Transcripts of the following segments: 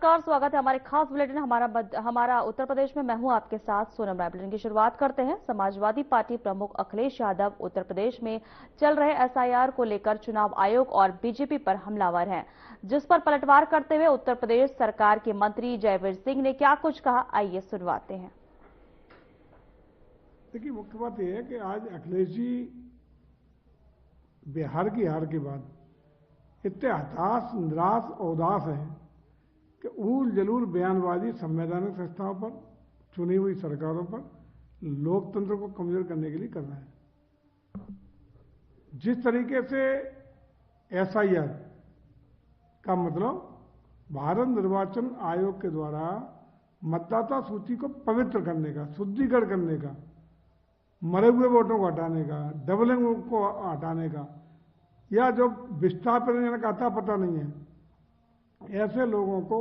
नमस्कार, स्वागत है हमारे खास बुलेटिन हमारा उत्तर प्रदेश में। मैं हूं आपके साथ सोनम राय। बुलेटिन की शुरुआत करते हैं। समाजवादी पार्टी प्रमुख अखिलेश यादव उत्तर प्रदेश में चल रहे एसआईआर को लेकर चुनाव आयोग और बीजेपी पर हमलावर हैं, जिस पर पलटवार करते हुए उत्तर प्रदेश सरकार के मंत्री जयवीर सिंह ने क्या कुछ कहा, आइए सुनवाते हैं। देखिए, मुख्य बात यह है कि आज अखिलेश जी बिहार की हार के बाद इतने हताश, निराश और उदास हैं कि ऊल जलूल बयानबाजी संवैधानिक संस्थाओं पर, चुनी हुई सरकारों पर, लोकतंत्र को कमजोर करने के लिए कर रहे हैं। जिस तरीके से एसआईआर का मतलब भारत निर्वाचन आयोग के द्वारा मतदाता सूची को पवित्र करने का, शुद्धिकरण करने का, मरे हुए वोटों को हटाने का, डबलिंग को हटाने का, या जो विस्थापित का अता पता नहीं है, ऐसे लोगों को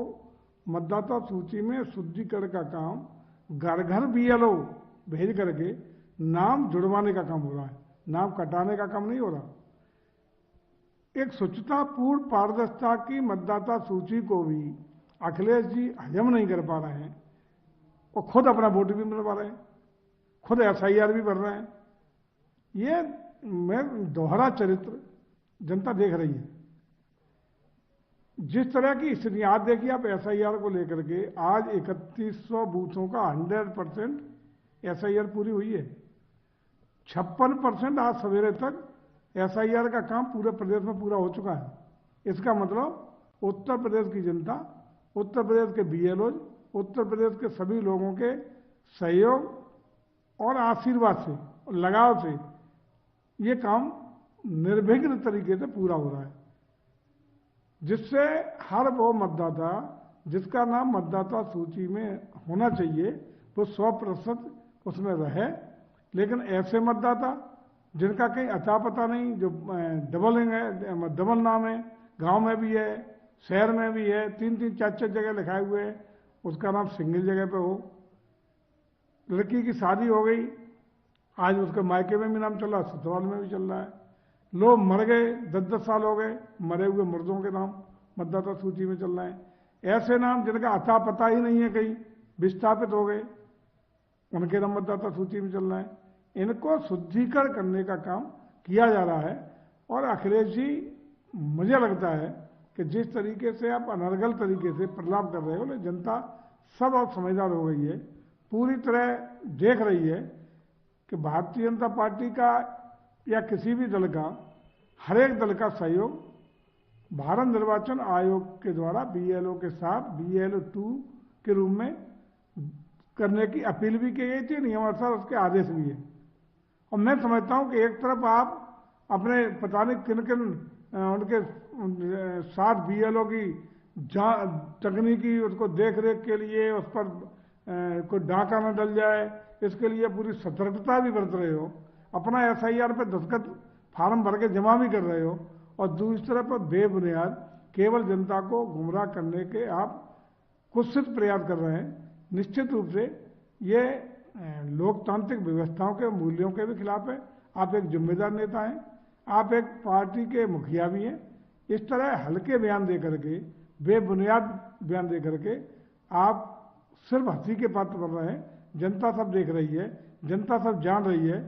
मतदाता सूची में शुद्धिकरण का काम घर घर बीएलओ भेज करके नाम जुड़वाने का काम हो रहा है, नाम कटाने का काम नहीं हो रहा। एक स्वच्छतापूर्ण पारदर्शिता की मतदाता सूची को भी अखिलेश जी हजम नहीं कर पा रहे हैं और खुद अपना वोट भी मिलवा रहे हैं, खुद एसआईआर भी भर रहे हैं। ये मैं दोहरा चरित्र जनता देख रही है। जिस तरह की स्थिति आज देखिए आप एसआईआर को लेकर के, आज 3100 बूथों का 100% एसआईआर पूरी हुई है। 56% आज सवेरे तक एसआईआर का काम पूरे प्रदेश में पूरा हो चुका है। इसका मतलब उत्तर प्रदेश की जनता, उत्तर प्रदेश के बीएलओ, उत्तर प्रदेश के सभी लोगों के सहयोग और आशीर्वाद से, लगाव से ये काम निर्विघ्न तरीके से पूरा हो रहा है, जिससे हर वो मतदाता जिसका नाम मतदाता सूची में होना चाहिए वो 100% उसमें रहे। लेकिन ऐसे मतदाता जिनका कहीं अता पता नहीं, जो डबलिंग है, डबल नाम है, गांव में भी है, शहर में भी है, 3-3, 4-4 जगह लिखाए हुए है, उसका नाम सिंगल जगह पे हो। लड़की की शादी हो गई, आज उसके मायके में भी नाम चल रहा है, ससुराल में भी चल रहा है। लोग मर गए, 10-10 साल हो गए, मरे हुए मुर्दों के नाम मतदाता सूची में चल रहे हैं। ऐसे नाम जिनका अता पता ही नहीं है, कहीं विस्थापित हो गए, उनके नाम मतदाता सूची में चल रहे हैं। इनको शुद्धिकरण करने का काम किया जा रहा है। और अखिलेश जी, मुझे लगता है कि जिस तरीके से आप अनर्गल तरीके से प्रलाप कर रहे हो, जनता सब अब समझदार हो गई है, पूरी तरह देख रही है कि भारतीय जनता पार्टी का या किसी भी दल का, हर एक दल का सहयोग भारत निर्वाचन आयोग के द्वारा बीएलओ के साथ BLO 2 के रूप में करने की अपील भी की गई थी, नियमानुसार उसके आदेश भी है। और मैं समझता हूं कि एक तरफ आप अपने पता नहीं किन किन उनके साथ BLO की तकनीकी उसको देख रेख के लिए उस पर कोई डाका न डल जाए, इसके लिए पूरी सतर्कता भी बरत रहे हो, अपना एसआईआर पे दस्तखत फार्म भर के जमा भी कर रहे हो, और दूसरी तरफ बेबुनियाद केवल जनता को गुमराह करने के आप कुत्सित प्रयास कर रहे हैं। निश्चित रूप से ये लोकतांत्रिक व्यवस्थाओं के मूल्यों के भी खिलाफ है। आप एक जिम्मेदार नेता हैं, आप एक पार्टी के मुखिया भी हैं। इस तरह हल्के बयान दे करके, बेबुनियाद बयान दे करके आप सिर्फ हंसी के पात्र बन रहे हैं। जनता सब देख रही है, जनता सब जान रही है।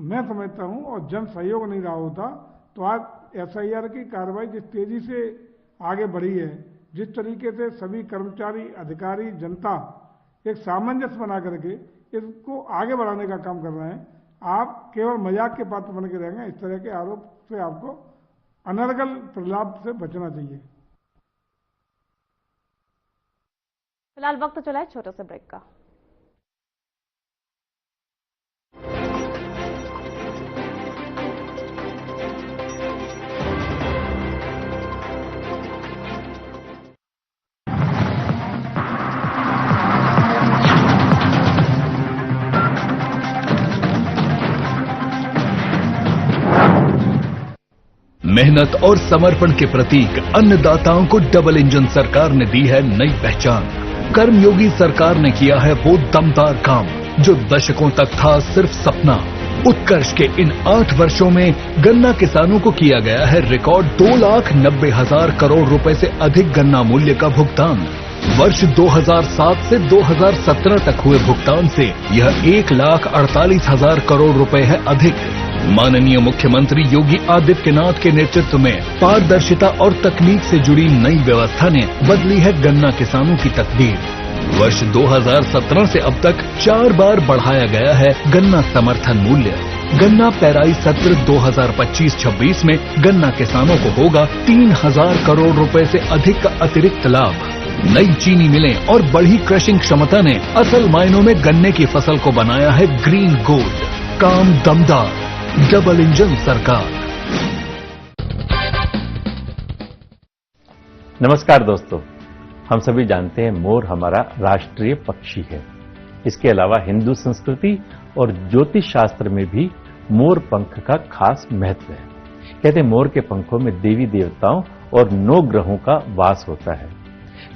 मैं समझता हूं, और जन सहयोग नहीं रहा होता तो आज एसआईआर की कार्रवाई जिस तेजी से आगे बढ़ी है, जिस तरीके से सभी कर्मचारी, अधिकारी, जनता एक सामंजस्य बना करके इसको आगे बढ़ाने का काम कर रहे हैं, आप केवल मजाक के पात्र बन के रहेंगे। इस तरह के आरोप से आपको अनर्गल प्रलाप से बचना चाहिए। फिलहाल वक्त चला है छोटे से ब्रेक का। मेहनत और समर्पण के प्रतीक अन्नदाताओं को डबल इंजन सरकार ने दी है नई पहचान। कर्मयोगी सरकार ने किया है वो दमदार काम जो दशकों तक था सिर्फ सपना। उत्कर्ष के इन 8 वर्षों में गन्ना किसानों को किया गया है रिकॉर्ड 2,90,000 करोड़ रुपए से अधिक गन्ना मूल्य का भुगतान। वर्ष 2007 से 2017 तक हुए भुगतान से यह 1,48,000 करोड़ रुपए है अधिक। माननीय मुख्यमंत्री योगी आदित्यनाथ के नेतृत्व में पारदर्शिता और तकनीक से जुड़ी नई व्यवस्था ने बदली है गन्ना किसानों की तकदीर। वर्ष 2017 से अब तक 4 बार बढ़ाया गया है गन्ना समर्थन मूल्य। गन्ना पेराई सत्र 2025-26 में गन्ना किसानों को होगा 3,000 करोड़ रुपए से अधिक का अतिरिक्त लाभ। नई चीनी मिलें और बढ़ी क्रशिंग क्षमता ने असल मायनों में गन्ने की फसल को बनाया है ग्रीन गोल्ड। काम दमदार, डबल इंजन सरकार। नमस्कार दोस्तों, हम सभी जानते हैं मोर हमारा राष्ट्रीय पक्षी है। इसके अलावा हिंदू संस्कृति और ज्योतिष शास्त्र में भी मोर पंख का खास महत्व है। कहते हैं मोर के पंखों में देवी देवताओं और 9 ग्रहों का वास होता है।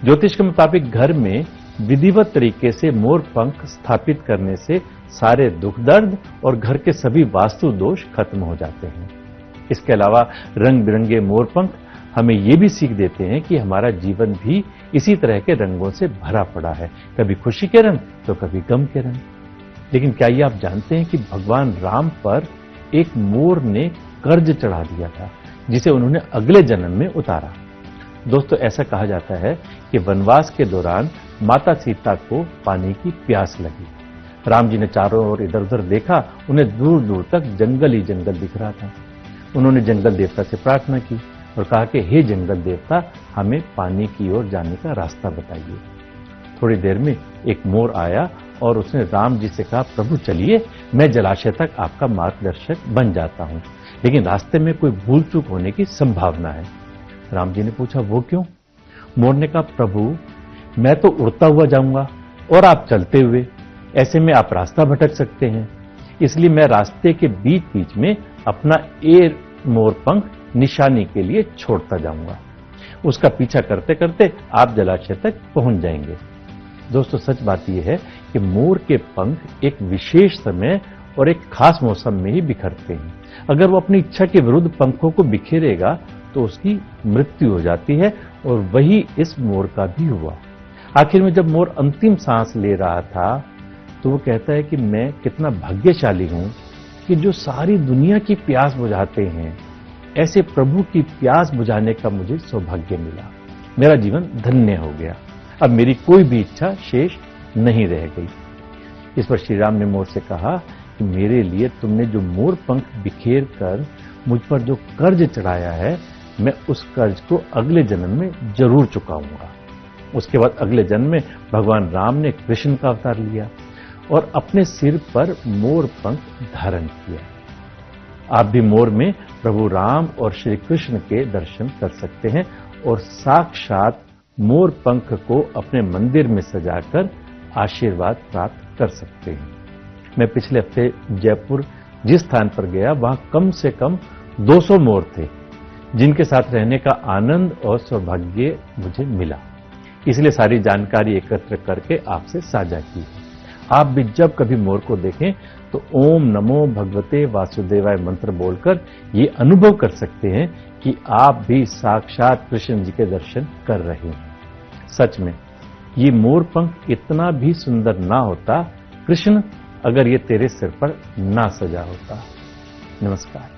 ज्योतिष के मुताबिक घर में विधिवत तरीके से मोर पंख स्थापित करने से सारे दुख दर्द और घर के सभी वास्तु दोष खत्म हो जाते हैं। इसके अलावा रंग बिरंगे मोर पंख हमें ये भी सीख देते हैं कि हमारा जीवन भी इसी तरह के रंगों से भरा पड़ा है, कभी खुशी के रंग तो कभी गम के रंग। लेकिन क्या ये आप जानते हैं कि भगवान राम पर एक मोर ने कर्ज चढ़ा दिया था, जिसे उन्होंने अगले जन्म में उतारा। दोस्तों, ऐसा कहा जाता है कि वनवास के दौरान माता सीता को पानी की प्यास लगी। राम जी ने चारों ओर इधर उधर देखा, उन्हें दूर दूर तक जंगल ही जंगल दिख रहा था। उन्होंने जंगल देवता से प्रार्थना की और कहा कि हे जंगल देवता, हमें पानी की ओर जाने का रास्ता बताइए। थोड़ी देर में एक मोर आया और उसने राम जी से कहा, प्रभु चलिए, मैं जलाशय तक आपका मार्गदर्शक बन जाता हूं, लेकिन रास्ते में कोई भूल चूक होने की संभावना है। राम जी ने पूछा, वो क्यों? मोर ने कहा, प्रभु मैं तो उड़ता हुआ जाऊंगा और आप चलते हुए, ऐसे में आप रास्ता भटक सकते हैं, इसलिए मैं रास्ते के बीच बीच में अपना एयर मोर पंख निशानी के लिए छोड़ता जाऊंगा। उसका पीछा करते करते आप जलाशय तक पहुंच जाएंगे। दोस्तों, सच बात यह है कि मोर के पंख एक विशेष समय और एक खास मौसम में ही बिखरते हैं। अगर वो अपनी इच्छा के विरुद्ध पंखों को बिखेरेगा तो उसकी मृत्यु हो जाती है, और वही इस मोर का भी हुआ। आखिर में जब मोर अंतिम सांस ले रहा था तो वो कहता है कि मैं कितना भाग्यशाली हूं कि जो सारी दुनिया की प्यास बुझाते हैं, ऐसे प्रभु की प्यास बुझाने का मुझे सौभाग्य मिला। मेरा जीवन धन्य हो गया, अब मेरी कोई भी इच्छा शेष नहीं रह गई। इस पर श्री राम ने मोर से कहा कि मेरे लिए तुमने जो मोर पंख बिखेर कर मुझ पर जो कर्ज चढ़ाया है, मैं उस कर्ज को अगले जन्म में जरूर चुकाऊंगा। उसके बाद अगले जन्म में भगवान राम ने कृष्ण का अवतार लिया और अपने सिर पर मोर पंख धारण किया। आप भी मोर में प्रभु राम और श्री कृष्ण के दर्शन कर सकते हैं और साक्षात मोर पंख को अपने मंदिर में सजाकर आशीर्वाद प्राप्त कर सकते हैं। मैं पिछले हफ्ते जयपुर जिस स्थान पर गया, वहां कम से कम 200 मोर थे, जिनके साथ रहने का आनंद और सौभाग्य मुझे मिला। इसलिए सारी जानकारी एकत्र करके आपसे साझा की है। आप भी जब कभी मोर को देखें तो ओम नमो भगवते वासुदेवाय मंत्र बोलकर ये अनुभव कर सकते हैं कि आप भी साक्षात कृष्ण जी के दर्शन कर रहे हैं। सच में ये मोर पंख इतना भी सुंदर ना होता, कृष्ण, अगर ये तेरे सिर पर ना सजा होता। नमस्कार।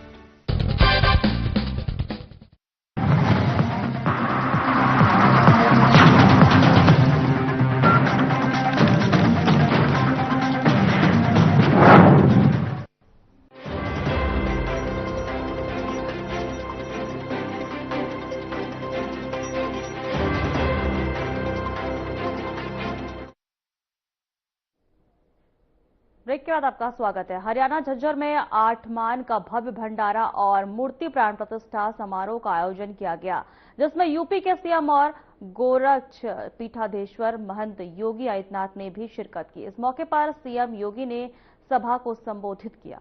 ब्रेक के बाद आपका स्वागत है। हरियाणा झज्जर में 8 मान का भव्य भंडारा और मूर्ति प्राण प्रतिष्ठा समारोह का आयोजन किया गया, जिसमें यूपी के सीएम और गोरक्ष पीठाधीश्वर महंत योगी आदित्यनाथ ने भी शिरकत की। इस मौके पर सीएम योगी ने सभा को संबोधित किया।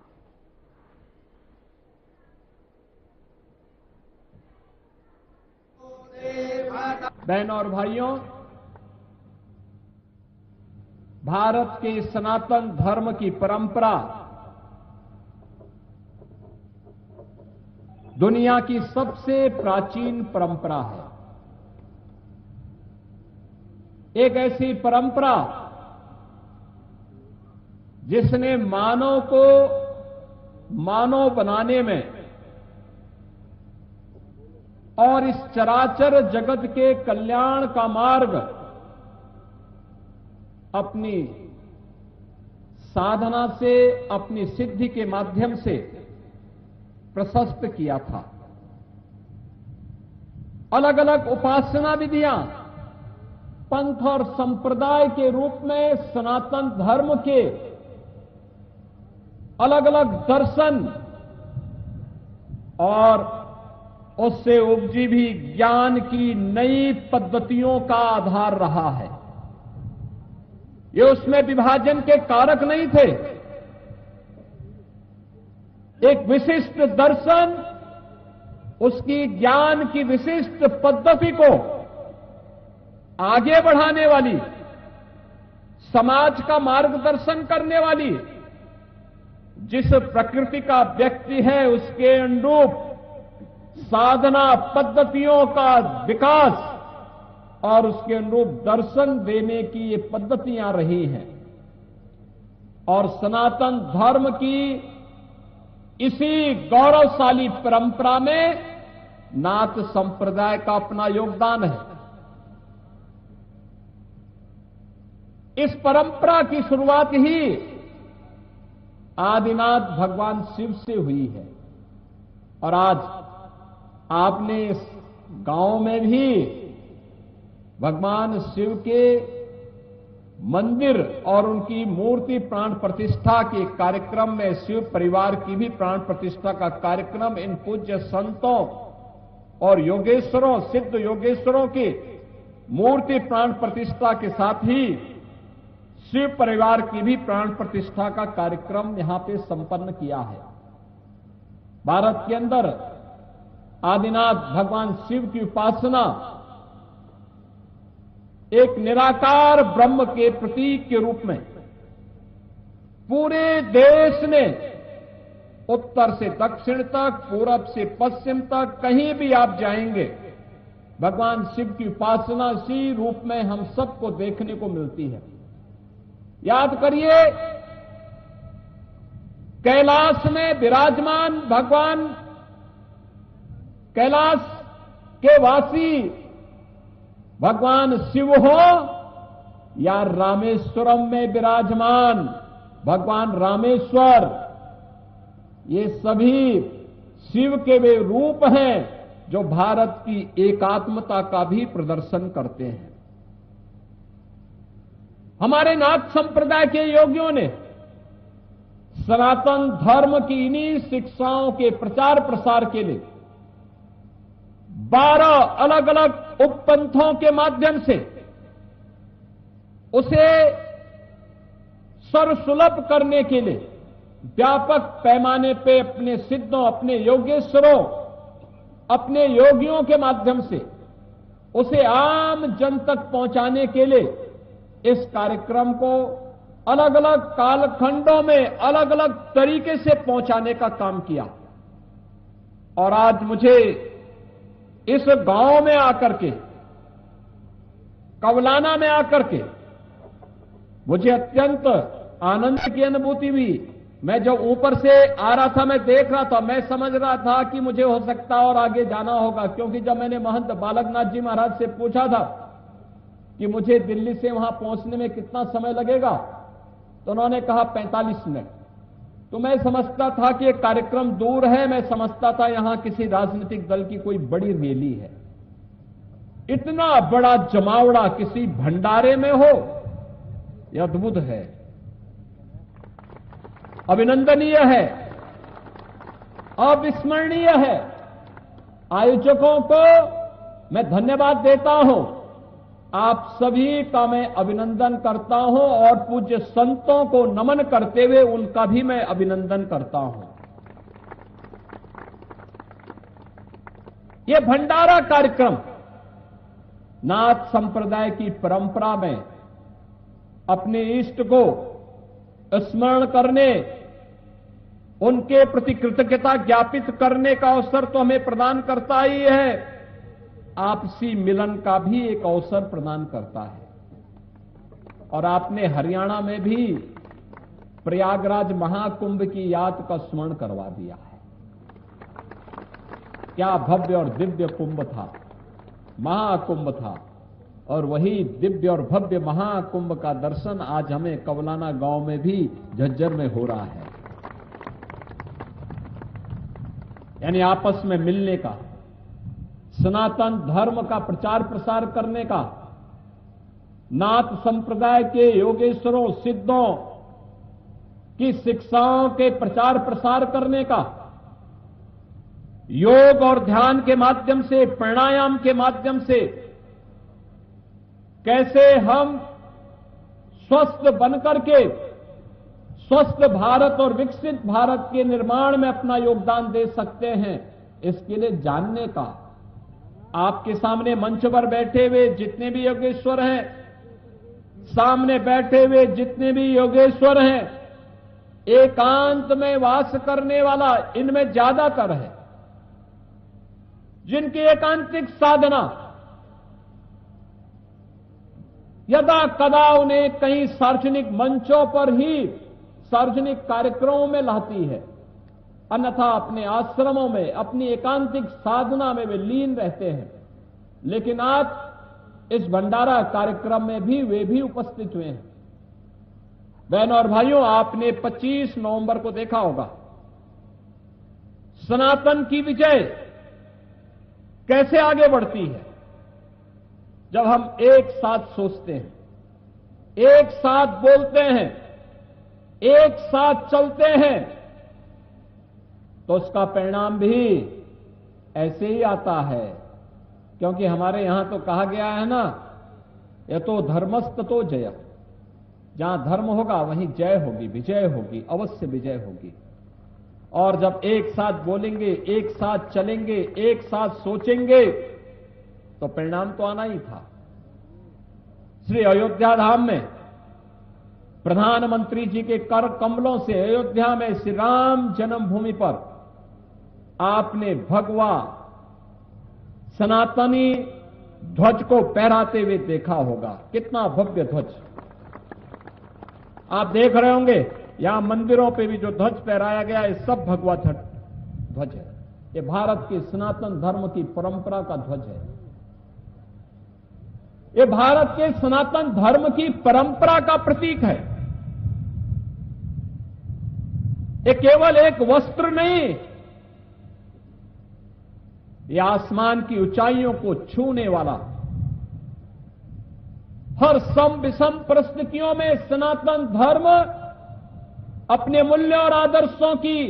बहनों और भाइयों, भारत के सनातन धर्म की परंपरा दुनिया की सबसे प्राचीन परंपरा है। एक ऐसी परंपरा जिसने मानव को मानव बनाने में और इस चराचर जगत के कल्याण का मार्ग अपनी साधना से, अपनी सिद्धि के माध्यम से प्रशस्त किया था। अलग अलग उपासना विधियां पंथ और संप्रदाय के रूप में सनातन धर्म के अलग अलग दर्शन और उससे उपजी भी ज्ञान की नई पद्धतियों का आधार रहा है। ये उसमें विभाजन के कारक नहीं थे। एक विशिष्ट दर्शन उसकी ज्ञान की विशिष्ट पद्धति को आगे बढ़ाने वाली, समाज का मार्गदर्शन करने वाली, जिस प्रकृति का व्यक्ति है उसके अनुरूप साधना पद्धतियों का विकास और उसके अनुरूप दर्शन देने की ये पद्धतियां रही हैं। और सनातन धर्म की इसी गौरवशाली परंपरा में नाथ संप्रदाय का अपना योगदान है। इस परंपरा की शुरुआत ही आदिनाथ भगवान शिव से हुई है। और आज आपने इस गांव में भी भगवान शिव के मंदिर और उनकी मूर्ति प्राण प्रतिष्ठा के कार्यक्रम में शिव परिवार की भी प्राण प्रतिष्ठा का कार्यक्रम इन पूज्य संतों और योगेश्वरों, सिद्ध योगेश्वरों की मूर्ति प्राण प्रतिष्ठा के साथ ही शिव परिवार की भी प्राण प्रतिष्ठा का कार्यक्रम यहां पे संपन्न किया है। भारत के अंदर आदिनाथ भगवान शिव की उपासना एक निराकार ब्रह्म के प्रतीक के रूप में पूरे देश ने उत्तर से दक्षिण तक, पूरब से पश्चिम तक कहीं भी आप जाएंगे, भगवान शिव की उपासना इसी रूप में हम सबको देखने को मिलती है। याद करिए, कैलाश में विराजमान भगवान, कैलाश के वासी भगवान शिव हो या रामेश्वरम में विराजमान भगवान रामेश्वर, ये सभी शिव के वे रूप हैं जो भारत की एकात्मता का भी प्रदर्शन करते हैं। हमारे नाथ संप्रदाय के योगियों ने सनातन धर्म की इन्हीं शिक्षाओं के प्रचार प्रसार के लिए 12 अलग अलग उपपंथों के माध्यम से उसे सर्वसुलभ करने के लिए व्यापक पैमाने पे अपने सिद्धों, अपने योगेश्वरों, अपने योगियों के माध्यम से उसे आम जन तक पहुंचाने के लिए इस कार्यक्रम को अलग अलग कालखंडों में अलग अलग तरीके से पहुंचाने का काम किया। और आज मुझे इस गांव में आकर के, कवलाना में आकर के मुझे अत्यंत आनंद की अनुभूति हुई। मैं जब ऊपर से आ रहा था, मैं देख रहा था, मैं समझ रहा था कि मुझे हो सकता और आगे जाना होगा, क्योंकि जब मैंने महंत बालकनाथ जी महाराज से पूछा था कि मुझे दिल्ली से वहां पहुंचने में कितना समय लगेगा, तो उन्होंने कहा 45 मिनट। तो मैं समझता था कि एक कार्यक्रम दूर है, मैं समझता था यहां किसी राजनीतिक दल की कोई बड़ी रैली है। इतना बड़ा जमावड़ा किसी भंडारे में हो, यह अद्भुत है, अभिनंदनीय है, अविस्मरणीय है। आयोजकों को मैं धन्यवाद देता हूं, आप सभी का मैं अभिनंदन करता हूं और पूज्य संतों को नमन करते हुए उनका भी मैं अभिनंदन करता हूं। यह भंडारा कार्यक्रम नाथ संप्रदाय की परंपरा में अपने इष्ट को स्मरण करने, उनके प्रति कृतज्ञता ज्ञापित करने का अवसर तो हमें प्रदान करता ही है, आपसी मिलन का भी एक अवसर प्रदान करता है। और आपने हरियाणा में भी प्रयागराज महाकुंभ की याद का स्मरण करवा दिया है। क्या भव्य और दिव्य कुंभ था, महाकुंभ था, और वही दिव्य और भव्य महाकुंभ का दर्शन आज हमें कवलाना गांव में भी झज्जर में हो रहा है। यानी आपस में मिलने का, सनातन धर्म का प्रचार प्रसार करने का, नाथ संप्रदाय के योगेश्वरों सिद्धों की शिक्षाओं के प्रचार प्रसार करने का, योग और ध्यान के माध्यम से, प्राणायाम के माध्यम से कैसे हम स्वस्थ बनकर के स्वस्थ भारत और विकसित भारत के निर्माण में अपना योगदान दे सकते हैं, इसके लिए जानने का। आपके सामने मंच पर बैठे हुए जितने भी योगेश्वर हैं, सामने बैठे हुए जितने भी योगेश्वर हैं, एकांत में वास करने वाला इनमें ज्यादातर है, जिनकी एकांतिक साधना यदा कदा उन्हें कहीं सार्वजनिक मंचों पर ही सार्वजनिक कार्यक्रमों में लाती है, अन्यथा अपने आश्रमों में अपनी एकांतिक साधना में वे लीन रहते हैं। लेकिन आज इस भंडारा कार्यक्रम में भी वे भी उपस्थित हुए हैं। बहनों और भाइयों, आपने 25 नवंबर को देखा होगा सनातन की विजय कैसे आगे बढ़ती है। जब हम एक साथ सोचते हैं, एक साथ बोलते हैं, एक साथ चलते हैं, तो उसका परिणाम भी ऐसे ही आता है। क्योंकि हमारे यहां तो कहा गया है ना, ये तो धर्मस्त तो जय, जहां धर्म होगा वहीं जय होगी, विजय होगी, अवश्य विजय होगी। और जब एक साथ बोलेंगे, एक साथ चलेंगे, एक साथ सोचेंगे, तो परिणाम तो आना ही था। श्री अयोध्या धाम में प्रधानमंत्री जी के कर कमलों से अयोध्या में श्री राम जन्मभूमि पर आपने भगवा सनातनी ध्वज को फहराते हुए देखा होगा। कितना भव्य ध्वज आप देख रहे होंगे। यहां मंदिरों पे भी जो ध्वज फहराया गया है, सब भगवा ध्वज है। ये भारत के सनातन धर्म की परंपरा का ध्वज है। ये भारत के सनातन धर्म की परंपरा का प्रतीक है। ये केवल एक वस्त्र नहीं, ये आसमान की ऊंचाइयों को छूने वाला, हर सम विषम परिस्थितियों में सनातन धर्म अपने मूल्य और आदर्शों की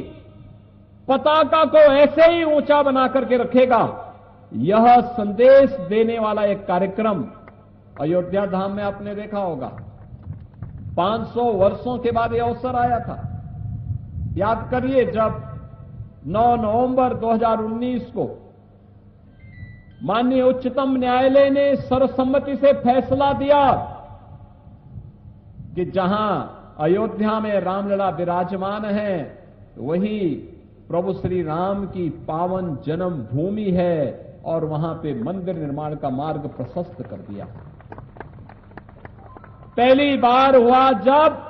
पताका को ऐसे ही ऊंचा बना करके रखेगा। यह संदेश देने वाला एक कार्यक्रम अयोध्या धाम में आपने देखा होगा। 500 वर्षों के बाद यह अवसर आया था। याद करिए, जब 9 नवंबर 2019 को माननीय उच्चतम न्यायालय ने सर्वसम्मति से फैसला दिया कि जहां अयोध्या में रामलला विराजमान है, वही प्रभु श्री राम की पावन जन्म भूमि है, और वहां पे मंदिर निर्माण का मार्ग प्रशस्त कर दिया। पहली बार हुआ जब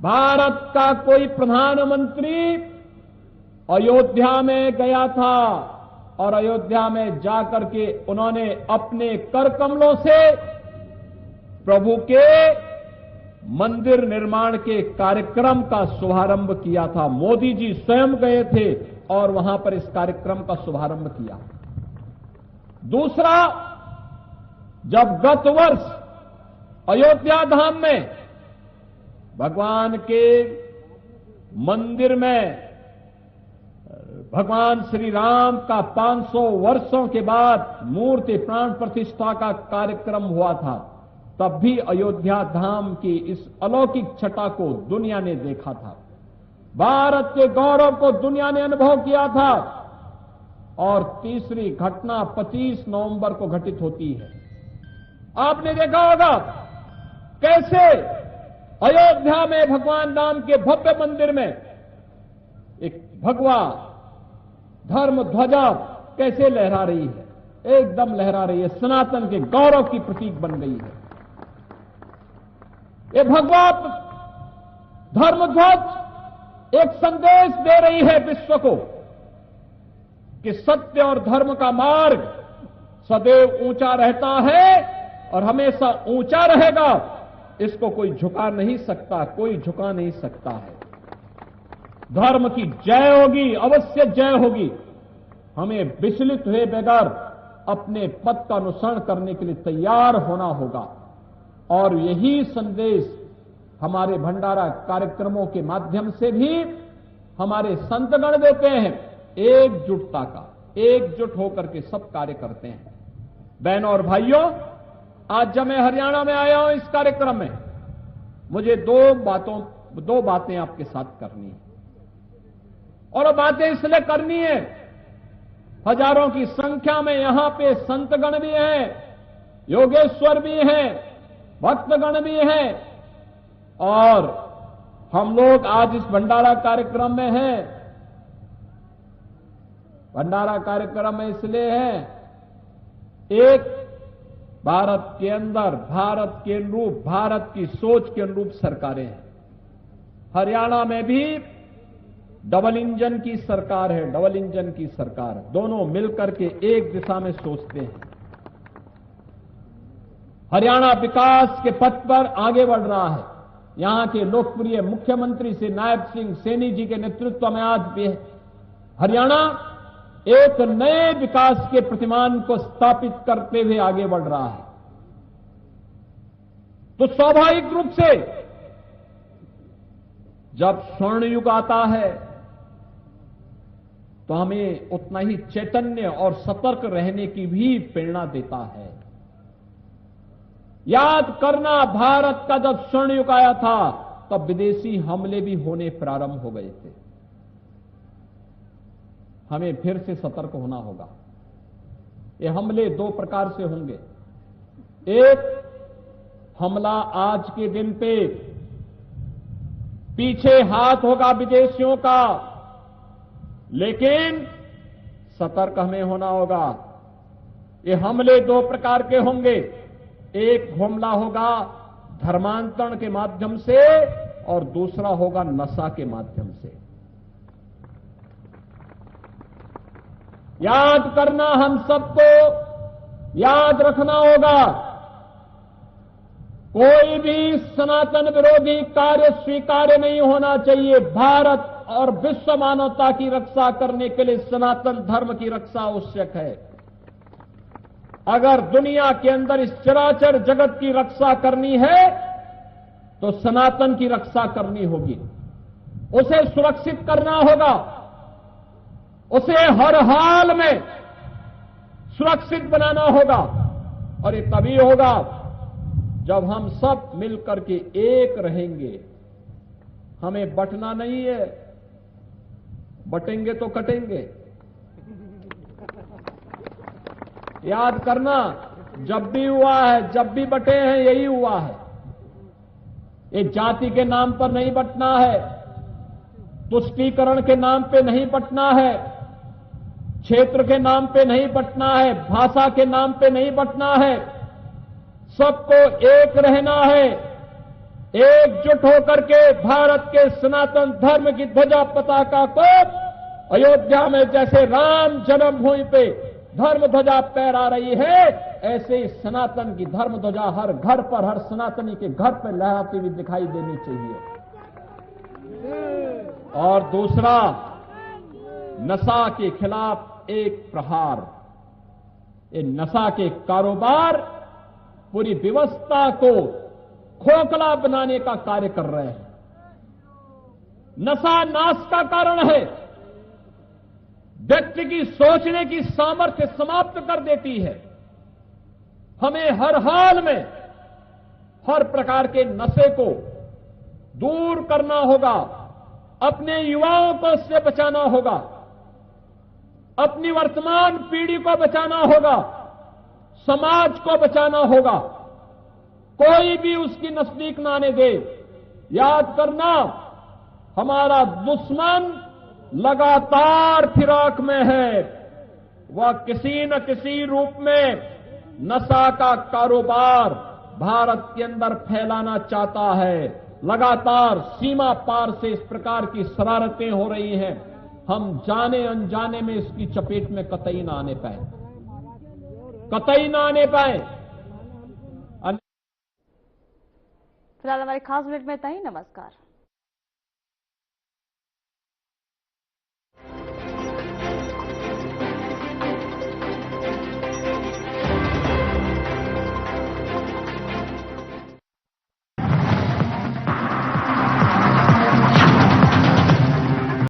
भारत का कोई प्रधानमंत्री अयोध्या में गया था, और अयोध्या में जाकर के उन्होंने अपने कर कमलों से प्रभु के मंदिर निर्माण के कार्यक्रम का शुभारंभ किया था। मोदी जी स्वयं गए थे और वहां पर इस कार्यक्रम का शुभारंभ किया। दूसरा, जब गत वर्ष अयोध्या धाम में भगवान के मंदिर में भगवान श्री राम का 500 वर्षों के बाद मूर्ति प्राण प्रतिष्ठा का कार्यक्रम हुआ था, तब भी अयोध्या धाम की इस अलौकिक छटा को दुनिया ने देखा था। भारत के गौरव को दुनिया ने अनुभव किया था। और तीसरी घटना 25 नवंबर को घटित होती है। आपने देखा होगा कैसे अयोध्या में भगवान राम के भव्य मंदिर में एक भगवा धर्म ध्वजा कैसे लहरा रही है, एकदम लहरा रही है, सनातन के गौरव की प्रतीक बन गई है। ये भगवा धर्म ध्वज एक संदेश दे रही है विश्व को कि सत्य और धर्म का मार्ग सदैव ऊंचा रहता है और हमेशा ऊंचा रहेगा। इसको कोई झुका नहीं सकता, कोई झुका नहीं सकता है। धर्म की जय होगी, अवश्य जय होगी। हमें विचलित हुए बगैर अपने पथ का अनुसरण करने के लिए तैयार होना होगा और यही संदेश हमारे भंडारा कार्यक्रमों के माध्यम से भी हमारे संतगण देते हैं। एकजुटता का, एकजुट होकर के सब कार्य करते हैं। बहनों और भाइयों, आज जब मैं हरियाणा में आया हूं इस कार्यक्रम में, मुझे दो बातें आपके साथ करनी है और वो बातें इसलिए करनी है, हजारों की संख्या में यहां पे संतगण भी हैं, योगेश्वर भी हैं, भक्तगण भी हैं और हम लोग आज इस भंडारा कार्यक्रम में हैं। भंडारा कार्यक्रम में इसलिए है, एक भारत के अंदर भारत के अनुरूप, भारत की सोच के अनुरूप सरकारें हैं। हरियाणा में भी डबल इंजन की सरकार है, डबल इंजन की सरकार। दोनों मिलकर के एक दिशा में सोचते हैं। हरियाणा विकास के पथ पर आगे बढ़ रहा है। यहां के लोकप्रिय मुख्यमंत्री श्री नायब सिंह सैनी जी के नेतृत्व में आज भी हरियाणा एक नए विकास के प्रतिमान को स्थापित करते हुए आगे बढ़ रहा है। तो स्वाभाविक रूप से जब स्वर्ण युग आता है तो हमें उतना ही चैतन्य और सतर्क रहने की भी प्रेरणा देता है। याद करना, भारत का जब स्वर्ण युग आया था तब विदेशी हमले भी होने प्रारंभ हो गए थे। हमें फिर से सतर्क होना होगा। ये हमले दो प्रकार से होंगे। एक हमला आज के दिन पे पीछे हाथ होगा विदेशियों का, लेकिन सतर्क हमें होना होगा। ये हमले दो प्रकार के होंगे। एक हमला होगा धर्मांतरण के माध्यम से और दूसरा होगा नशा के माध्यम से। याद करना, हम सबको याद रखना होगा, कोई भी सनातन विरोधी कार्य स्वीकार्य नहीं होना चाहिए। भारत और विश्व मानवता की रक्षा करने के लिए सनातन धर्म की रक्षा आवश्यक है। अगर दुनिया के अंदर इस चराचर जगत की रक्षा करनी है तो सनातन की रक्षा करनी होगी। उसे सुरक्षित करना होगा, उसे हर हाल में सुरक्षित बनाना होगा और ये तभी होगा जब हम सब मिलकर के एक रहेंगे। हमें बंटना नहीं है, बटेंगे तो कटेंगे। याद करना, जब भी हुआ है, जब भी बटे हैं, यही हुआ है। ये जाति के नाम पर नहीं बंटना है, तुष्टीकरण के नाम पे नहीं बंटना है, क्षेत्र के नाम पे नहीं बंटना है, भाषा के नाम पे नहीं बंटना है। सबको एक रहना है, एकजुट होकर के भारत के सनातन धर्म की ध्वजा पताका को अयोध्या में जैसे राम जन्मभूमि पे धर्म ध्वजा फहरा रही है, ऐसे ही सनातन की धर्म ध्वजा हर घर पर, हर सनातनी के घर पर लहराती हुई दिखाई देनी चाहिए। और दूसरा, नशा के खिलाफ एक प्रहार। ये नशा के कारोबार पूरी व्यवस्था को खोखला बनाने का कार्य कर रहे हैं। नशा नाश का कारण है, व्यक्ति की सोचने की सामर्थ्य समाप्त कर देती है। हमें हर हाल में हर प्रकार के नशे को दूर करना होगा, अपने युवाओं को इससे बचाना होगा, अपनी वर्तमान पीढ़ी को बचाना होगा, समाज को बचाना होगा। कोई भी उसकी नजदीक ना आने दे। याद करना, हमारा दुश्मन लगातार फिराक में है। वह किसी न किसी रूप में नशा का कारोबार भारत के अंदर फैलाना चाहता है। लगातार सीमा पार से इस प्रकार की शरारतें हो रही हैं। हम जाने अनजाने में इसकी चपेट में कतई ना आने पाए, कतई ना आने पाए। फिलहाल हमारे खास बुलेटिन में इतना ही। नमस्कार।